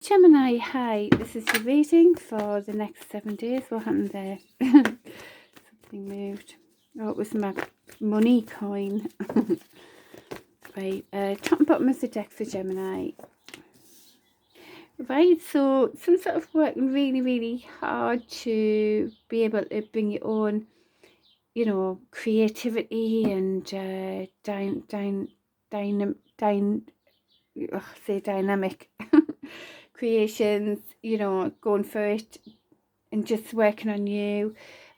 Gemini, hi, this is your reading for the next 7 days. What happened there? Something moved. Oh, it was my money coin. Right, top and bottom of the deck for Gemini. Right, so some sort of working really, really hard to be able to bring your own, you know, creativity and dynamic creations, you know, going for it and just working on you.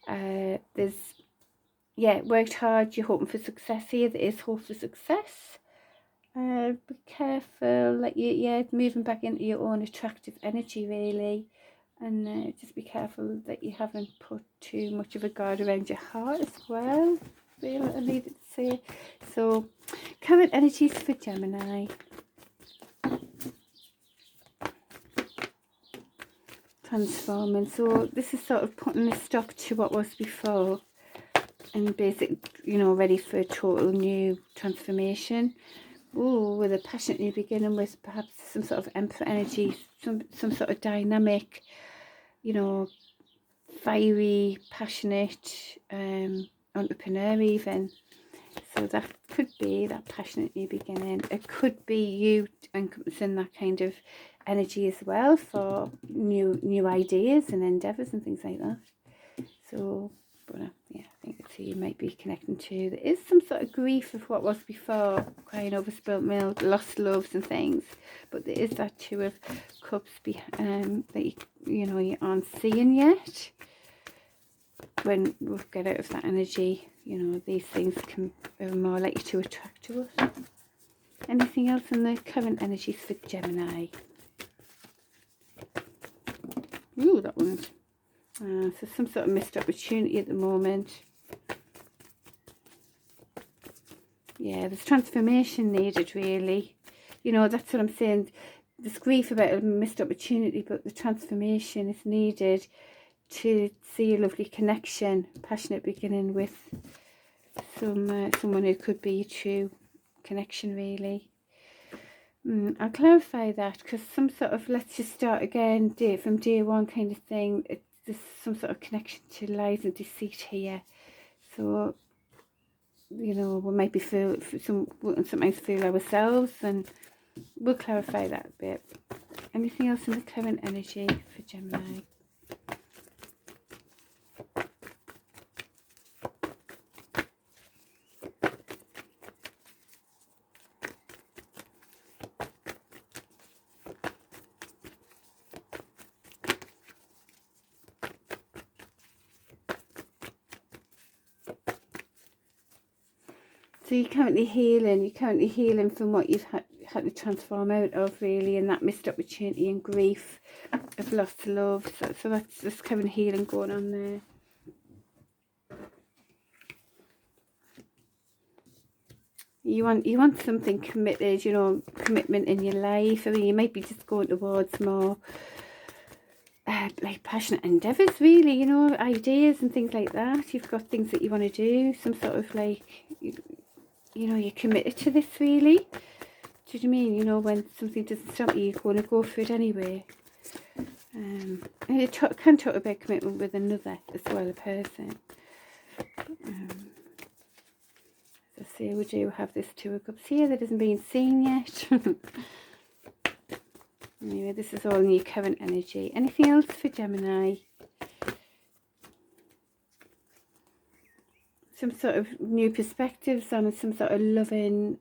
There's, yeah, worked hard, you're hoping for success here. There is hope for success. Be careful, like you're moving back into your own attractive energy, really. And just be careful that you haven't put too much of a guard around your heart as well. Really, I needed to say. So, current energies for Gemini. Transforming. So this is sort of putting a stop to what was before and basic, you know, ready for a total new transformation. Oh, with a passionate new beginning, with perhaps some sort of emperor energy, some sort of dynamic, you know, fiery, passionate entrepreneur even. So that could be that passionate new beginning. It could be you encompassing that kind of energy as well for new ideas and endeavours and things like that. So, but yeah, I think it's who you might be connecting to. There is some sort of grief of what was before, crying over spilt milk, lost loves and things. But there is that Two of Cups that you know you aren't seeing yet. When we get out of that energy, you know, these things are more likely to attract to us. Anything else in the current energies for Gemini? Ooh, that one's so some sort of missed opportunity at the moment. Yeah, there's transformation needed, really. You know, that's what I'm saying. There's grief about a missed opportunity, but the transformation is needed to see a lovely connection, passionate beginning with someone who could be a true connection, really. I'll clarify that, because some sort of let's just start again from day one kind of thing. There's some sort of connection to lies and deceit here. So, you know, we might be sometimes feel ourselves, and we'll clarify that a bit. Anything else in the current energy for Gemini? So you're currently healing from what you've had to transform out of, really, and that missed opportunity and grief of lost love. So that's current healing going on there. You want something committed, you know, commitment in your life. I mean, you might be just going towards more like passionate endeavours, really, you know, ideas and things like that. You've got things that you want to do, some sort of like, you know, you're committed to this, really. Do you know what I mean? You know, when something doesn't stop you, you're going to go for it anyway. And it can talk about commitment with another as well, a person. As I say, we do have this Two of Cups here that isn't being seen yet. Anyway, this is all in your current energy. Anything else for Gemini? Some sort of new perspectives on some sort of loving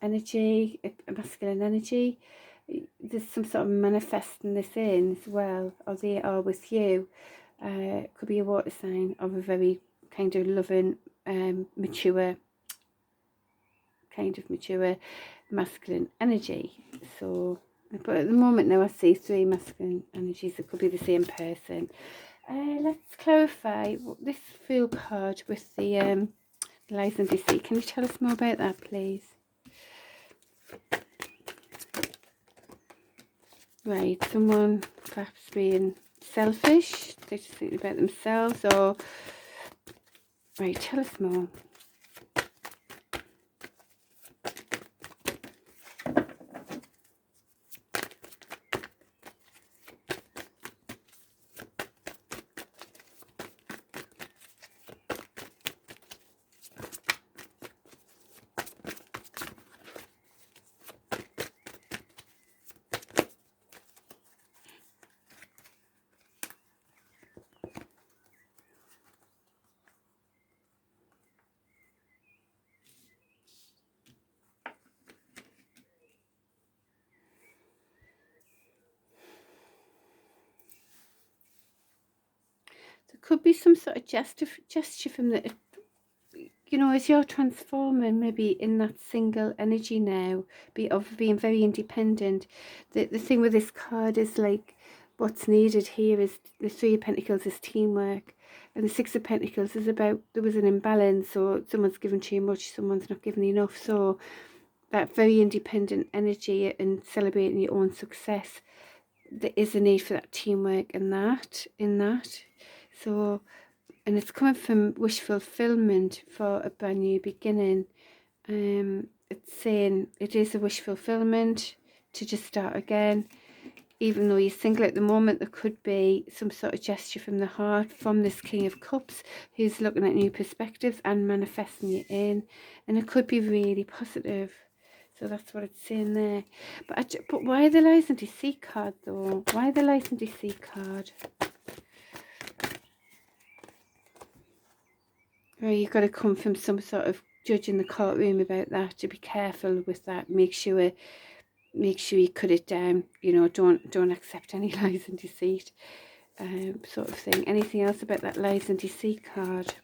energy, a masculine energy. There's some sort of manifesting this in as well, or they are with you. Could be a water sign of a very kind of loving, mature masculine energy. So, but at the moment now I see 3 masculine energies. It could be the same person. Let's clarify this Fool card with the lies and deceit. Can you tell us more about that, please? Right, someone perhaps being selfish, they're just thinking about themselves, or right, tell us more. There could be some sort of gesture from the, you know, as you're transforming maybe in that single energy now, of being very independent. The thing with this card is like, what's needed here is the Three of Pentacles is teamwork, and the Six of Pentacles is about, there was an imbalance, or someone's given too much, someone's not given enough. So that very independent energy and celebrating your own success, there is a need for that teamwork and that in that. So, and it's coming from wish fulfillment for a brand new beginning. It's saying it is a wish fulfillment to just start again. Even though you're single at the moment, there could be some sort of gesture from the heart from this King of Cups, who's looking at new perspectives and manifesting it in, and it could be really positive. So that's what it's saying there. But why the Lies and Deceit card though? Why the Lies and Deceit card? Well, you've got to come from some sort of judge in the courtroom about that. To be careful with that. Make sure you cut it down. You know, don't accept any lies and deceit, sort of thing. Anything else about that Lies and Deceit card?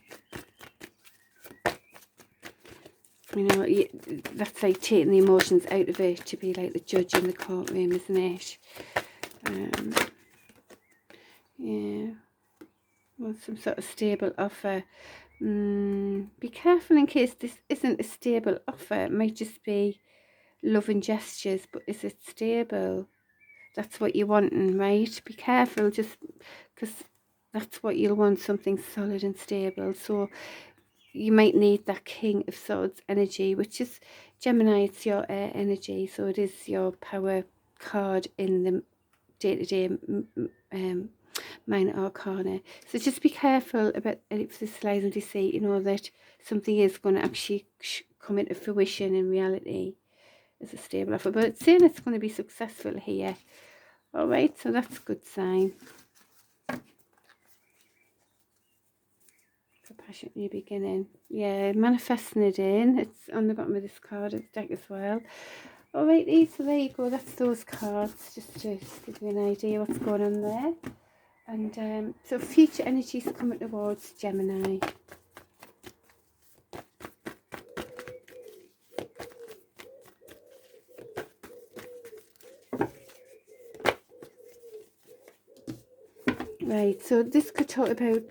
You know, that's like taking the emotions out of it, to be like the judge in the courtroom, isn't it? Yeah. Well, some sort of stable offer. Be careful in case this isn't a stable offer. It might just be love and gestures, but is it stable? That's what you're wanting, right? Be careful, just because that's what you'll want, something solid and stable. So you might need that King of Swords energy, which is Gemini. It's your air energy, so it is your power card in the day-to-day minor arcana. So just be careful about if this Lies and Deceit, you know, that something is going to actually come into fruition in reality as a stable offer. But it's saying it's going to be successful here. All right, so that's a good sign. It's a passionate new beginning. Yeah, manifesting it in. It's on the bottom of this card of the deck as well. Alrighty, so there you go. That's those cards, just to give you an idea what's going on there. And so future energies coming towards Gemini. Right, so this could talk about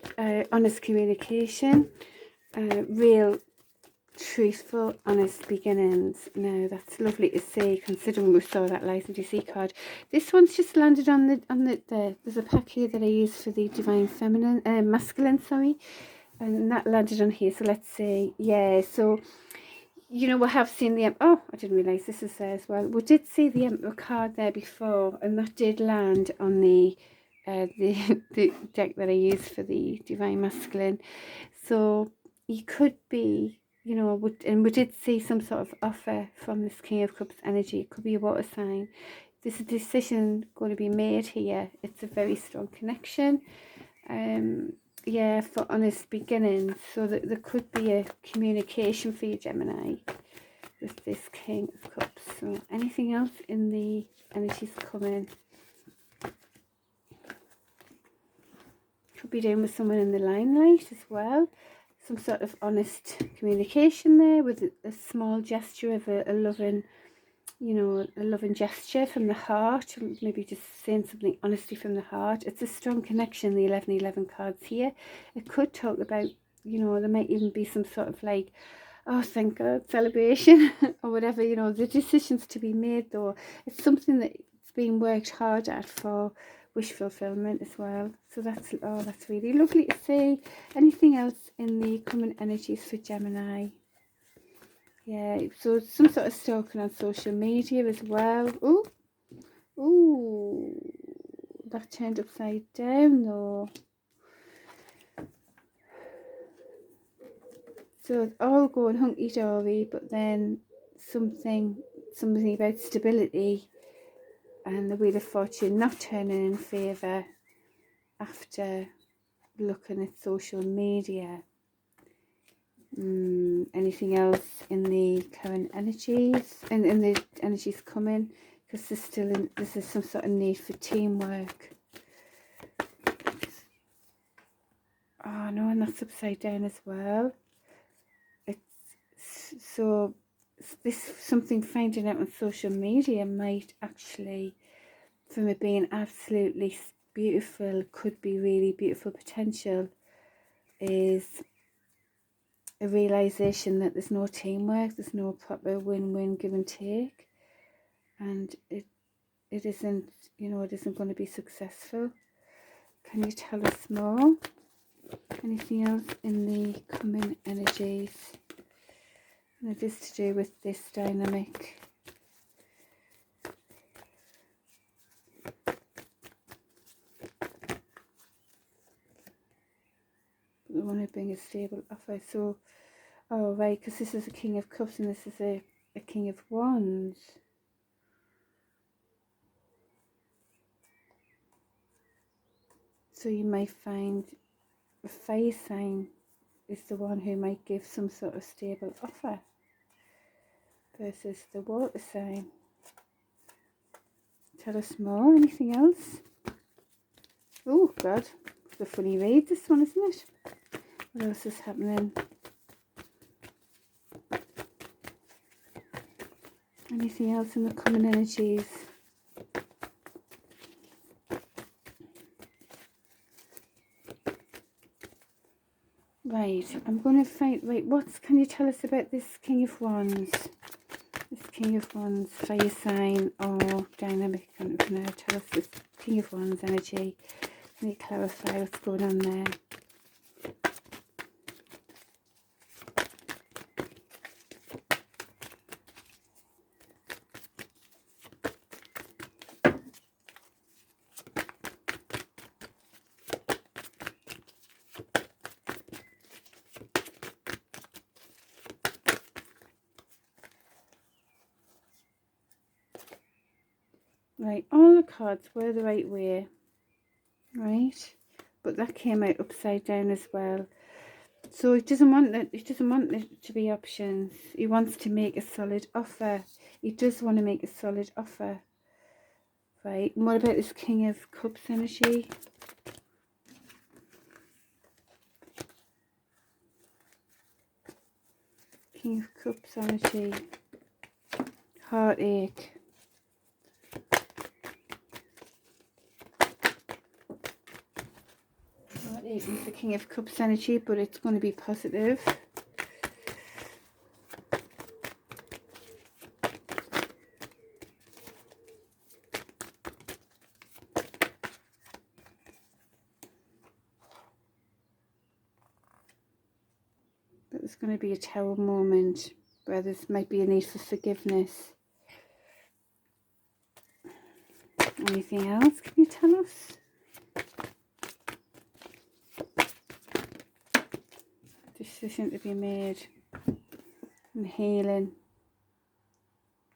honest communication, real, truthful, honest beginnings. Now that's lovely to see, considering we saw that Lies and Deceit card. This one's just landed on the there's a pack here that I use for the divine feminine, masculine, sorry, and that landed on here. So let's see, yeah. So you know, we have seen the oh, I didn't realise this is there as well. We did see the Emperor card there before, and that did land on the deck that I use for the divine masculine. So you could be, you know, and we did see some sort of offer from this King of Cups energy. It could be a water sign. There's a decision going to be made here. It's a very strong connection. Yeah, for honest beginnings. So that there could be a communication for you, Gemini, with this King of Cups. So anything else in the energies coming? Could be dealing with someone in the limelight as well. Some sort of honest communication there with a small gesture of a loving, you know, a loving gesture from the heart. Maybe just saying something honestly from the heart. It's a strong connection, the 1111 cards here. It could talk about, you know, there might even be some sort of like, oh, thank God, celebration or whatever, you know, the decisions to be made though. It's something that's being worked hard at for wish fulfillment as well. So that's, oh, that's really lovely to see. Anything else in the common energies for Gemini? Yeah, so some sort of stalking on social media as well. Ooh, ooh, that turned upside down though. So it's all going hunky-dory, but then something about stability and the Wheel of Fortune not turning in favour after looking at social media. Anything else in the current energies and in the energies coming? Because this is some sort of need for teamwork. Oh no, and that's upside down as well. It's so this something finding out on social media might actually, from it being absolutely beautiful, could be really beautiful potential, is a realization that there's no teamwork, there's no proper win-win give and take, and it isn't, you know, it isn't going to be successful. Can you tell us more? Anything else in the coming energies? And it is to do with this dynamic. They want to bring a stable offer. So, oh right, because this is a King of Cups and this is a King of Wands. So you might find a fire sign is the one who might give some sort of stable offer versus the water sign. Tell us more. Anything else? Oh God, it's a funny read, this one, isn't it? What else is happening? Anything else in the common energies? Right, I'm going to find, right, can you tell us about this King of Wands? This King of Wands, fire sign or dynamic entrepreneur. Tell us this King of Wands energy. Can you clarify what's going on there? Right, all the cards were the right way, right? But that came out upside down as well. So he doesn't want that. He doesn't want there to be options. He wants to make a solid offer. He does want to make a solid offer, right? And what about this King of Cups energy? King of Cups energy, heartache. Heartache is the King of Cups energy, but it's going to be positive. But there's going to be a tower moment where there might be a need for forgiveness. Anything else? Can you tell us? Decision to be made and healing.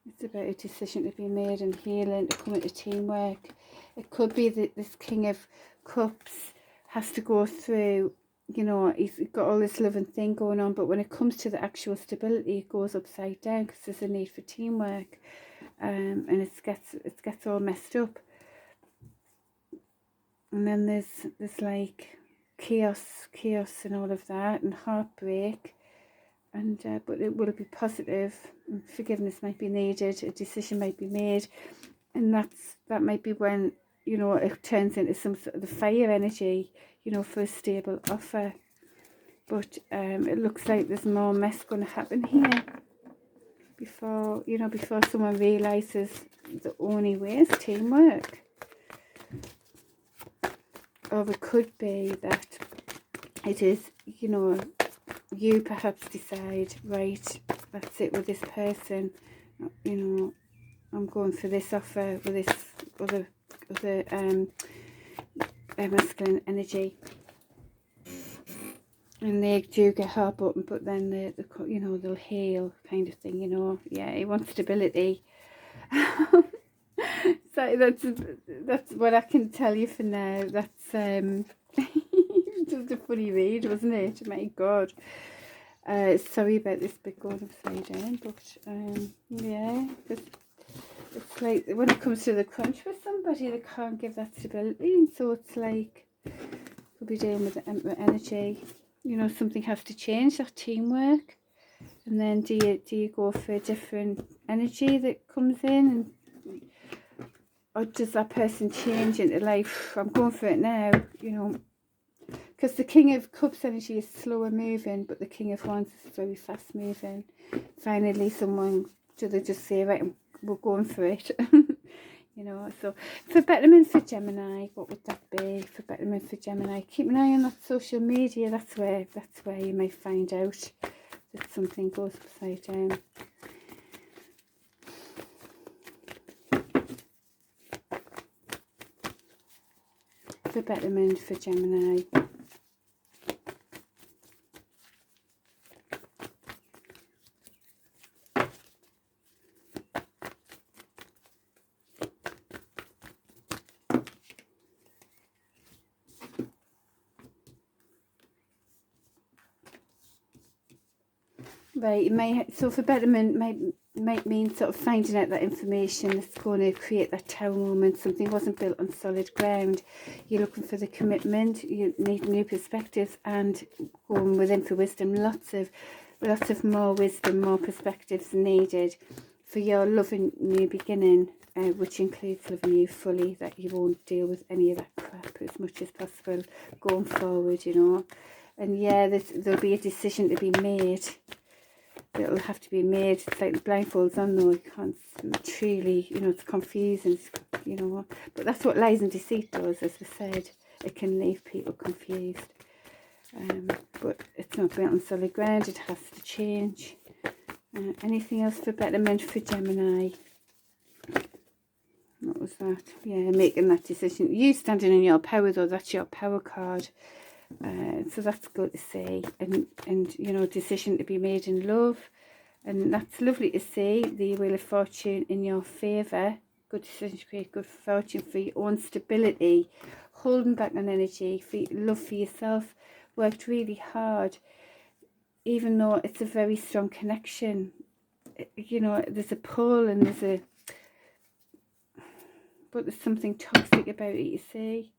It's about a decision to be made and healing, to come into teamwork. It could be that this King of Cups has to go through, you know, he's got all this loving thing going on, but when it comes to the actual stability, it goes upside down because there's a need for teamwork, and it gets all messed up. And then there's like chaos and all of that, and heartbreak. And but it will be positive. Forgiveness might be needed. A decision might be made, and that might be when, you know, it turns into some sort of the fire energy, you know, for a stable offer. But it looks like there's more mess going to happen here before, you know, before someone realizes the only way is teamwork. Or it could be that it is, you know, you perhaps decide, right, that's it with this person, you know, I'm going for this offer with this other masculine energy, and they do get heartbroken, but then the you know, they'll heal, kind of thing, you know. Yeah, he wants stability. So that's what I can tell you for now. That's just a funny read, wasn't it? My God. Sorry about this bit going upside down, but yeah, it's like when it comes to the crunch with somebody, they can't give that stability, and so it's like, Could be dealing with the Emperor energy. You know, something has to change, that teamwork. And then do you go for a different energy that comes in, or does that person change into life? I'm going for it now, you know, because the King of Cups energy is slower moving, but the King of Wands is very fast moving. Finally, do they just say, right, we're going for it? You know, so for betterment for Gemini, what would that be for betterment for Gemini? Keep an eye on that social media. That's where you may find out that something goes upside down. For betterment for Gemini. Right, it may, so for betterment might mean sort of finding out that information that's going to create that tower moment. Something wasn't built on solid ground. You're looking for the commitment. You need new perspectives, and going within for wisdom. Lots of more wisdom, more perspectives needed for your loving new beginning, which includes loving you fully. That you won't deal with any of that crap as much as possible going forward. You know, and yeah, there'll be a decision to be made. It'll have to be made. It's like the blindfolds on, though. You can't truly, you know, it's confusing, you know. But that's what lies and deceit does, as we said. It can leave people confused. But it's not built on solid ground. It has to change. Anything else for betterment for Gemini? What was that? Yeah, making that decision. You standing in your power, though. That's your power card. So that's good to see, and you know, decision to be made in love, and that's lovely to see. The Wheel of Fortune in your favour. Good decision to create good fortune for your own stability, holding back on energy, for love for yourself. Worked really hard, even though it's a very strong connection. You know, there's a pull and but there's something toxic about it, you see.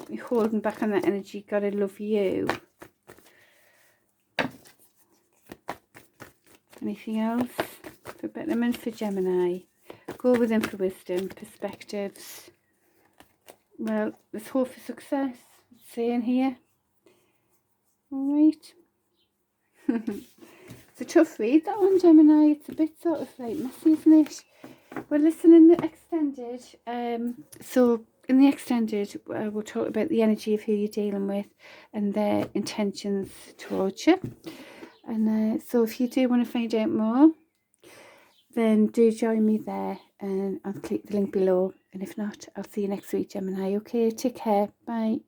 You're holding back on that energy. Gotta love you. Anything else for betterment for Gemini? Go within for wisdom, perspectives. Well, there's hope for success. Saying here. All right. It's a tough read, that one, Gemini. It's a bit sort of like messy, isn't it? Well, listen, in the extended, so in the extended, we'll talk about the energy of who you're dealing with and their intentions towards you. And so if you do want to find out more, then do join me there, and I'll click the link below. And if not, I'll see you next week, Gemini. Okay, take care. Bye.